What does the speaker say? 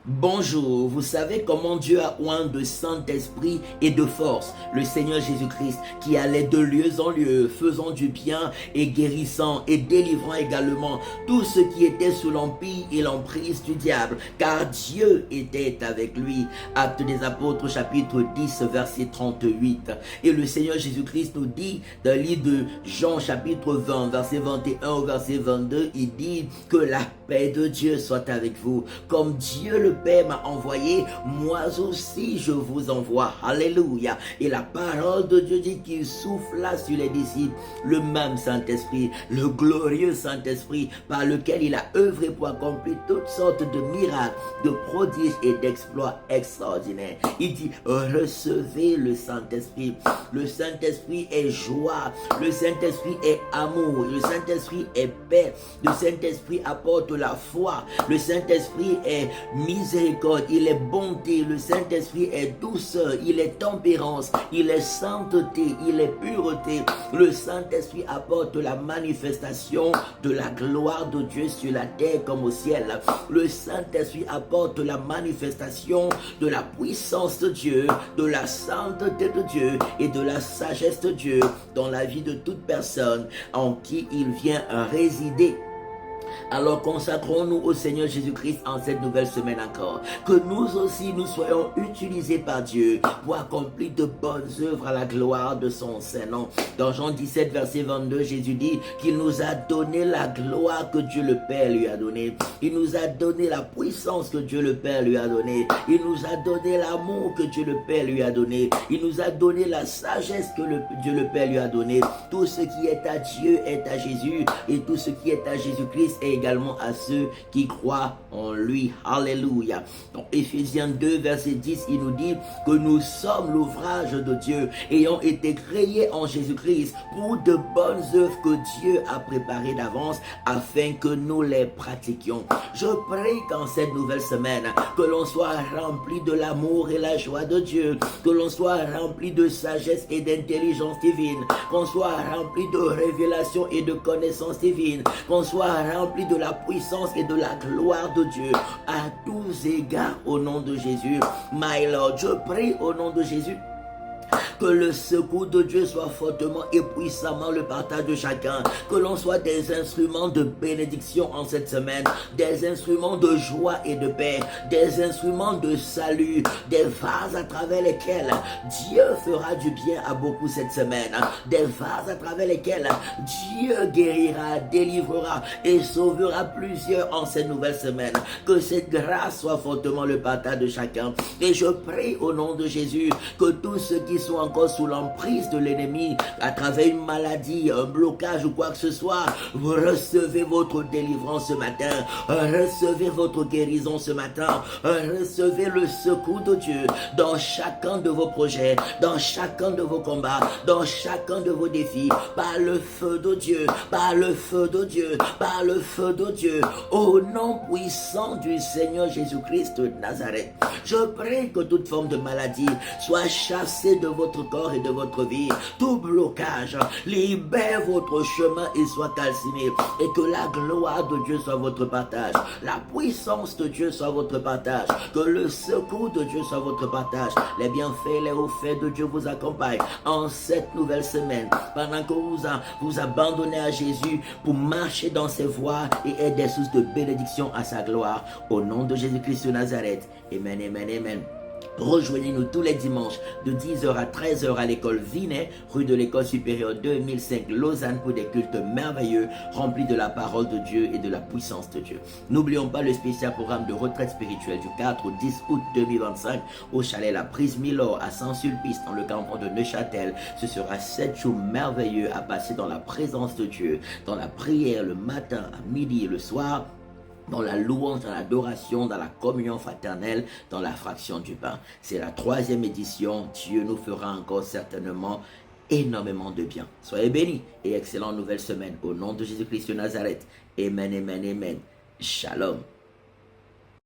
Bonjour, vous savez comment Dieu a oint de Saint-Esprit et de force le Seigneur Jésus-Christ qui allait de lieu en lieu, faisant du bien et guérissant et délivrant également tout ce qui était sous l'empire et l'emprise du diable, car Dieu était avec lui. Actes des Apôtres chapitre 10 verset 38. Et le Seigneur Jésus-Christ nous dit dans le livre de Jean chapitre 20 verset 21 au verset 22, il dit que la paix de Dieu soit avec vous. Comme Dieu le Père m'a envoyé, moi aussi je vous envoie. Alléluia. Et la parole de Dieu dit qu'il souffla sur les disciples le même Saint-Esprit, le glorieux Saint-Esprit par lequel il a œuvré pour accomplir toutes sortes de miracles, de prodiges et d'exploits extraordinaires. Il dit, recevez le Saint-Esprit. Le Saint-Esprit est joie, le Saint-Esprit est amour, le Saint-Esprit est paix, le Saint-Esprit apporte la foi, le Saint-Esprit est miséricorde, il est bonté, le Saint-Esprit est douceur, il est tempérance, il est sainteté, il est pureté. Le Saint-Esprit apporte la manifestation de la gloire de Dieu sur la terre comme au ciel. Le Saint-Esprit apporte la manifestation de la puissance de Dieu, de la sainteté de Dieu et de la sagesse de Dieu dans la vie de toute personne en qui il vient résider. Alors consacrons-nous au Seigneur Jésus-Christ en cette nouvelle semaine encore. Que nous aussi nous soyons utilisés par Dieu pour accomplir de bonnes œuvres à la gloire de son Saint-Nom. Dans Jean 17 verset 22, Jésus dit qu'il nous a donné la gloire que Dieu le Père lui a donnée. Il nous a donné la puissance que Dieu le Père lui a donnée. Il nous a donné l'amour que Dieu le Père lui a donné. Il nous a donné la sagesse que Dieu le Père lui a donnée. Tout ce qui est à Dieu est à Jésus et tout ce qui est à Jésus-Christ est également à ceux qui croient en lui. Alléluia. Dans Éphésiens 2 verset 10, il nous dit que nous sommes l'ouvrage de Dieu ayant été créés en Jésus-Christ pour de bonnes œuvres que Dieu a préparées d'avance afin que nous les pratiquions. Je prie qu'en cette nouvelle semaine, que l'on soit rempli de l'amour et la joie de Dieu, que l'on soit rempli de sagesse et d'intelligence divine, qu'on soit rempli de révélation et de connaissance divine, qu'on soit rempli de la puissance et de la gloire de Dieu à tous égards au nom de Jésus. My Lord, je prie au nom de Jésus que le secours de Dieu soit fortement et puissamment le partage de chacun. Que l'on soit des instruments de bénédiction en cette semaine, des instruments de joie et de paix, des instruments de salut, des vases à travers lesquels Dieu fera du bien à beaucoup cette semaine, des vases à travers lesquels Dieu guérira, délivrera et sauvera plusieurs en cette nouvelle semaine. Que cette grâce soit fortement le partage de chacun. Et je prie au nom de Jésus que tous ceux qui sont encore sous l'emprise de l'ennemi, à travers une maladie, un blocage ou quoi que ce soit, vous recevez votre délivrance ce matin, recevez votre guérison ce matin, recevez le secours de Dieu dans chacun de vos projets, dans chacun de vos combats, dans chacun de vos défis, par le feu de Dieu, par le feu de Dieu, par le feu de Dieu, au nom puissant du Seigneur Jésus-Christ de Nazareth. Je prie que toute forme de maladie soit chassée de votre corps et de votre vie. Tout blocage, libère votre chemin et soit calciné. Et que la gloire de Dieu soit votre partage. La puissance de Dieu soit votre partage. Que le secours de Dieu soit votre partage. Les bienfaits, les hauts faits de Dieu vous accompagnent en cette nouvelle semaine. Pendant que vous abandonnez à Jésus pour marcher dans ses voies et être des sources de bénédiction à sa gloire. Au nom de Jésus-Christ de Nazareth. Amen, amen, amen. Rejoignez-nous tous les dimanches de 10h à 13h à l'école Vinet, rue de l'école supérieure 2005 Lausanne pour des cultes merveilleux remplis de la parole de Dieu et de la puissance de Dieu. N'oublions pas le spécial programme de retraite spirituelle du 4 au 10 août 2025 au chalet La Prise Milor à Saint-Sulpice dans le canton de Neuchâtel. Ce sera 7 jours merveilleux à passer dans la présence de Dieu, dans la prière le matin, à midi et le soir, dans la louange, dans l'adoration, dans la communion fraternelle, dans la fraction du pain. C'est la 3e édition. Dieu nous fera encore certainement énormément de bien. Soyez bénis et excellente nouvelle semaine au nom de Jésus-Christ de Nazareth. Amen, amen, amen. Shalom.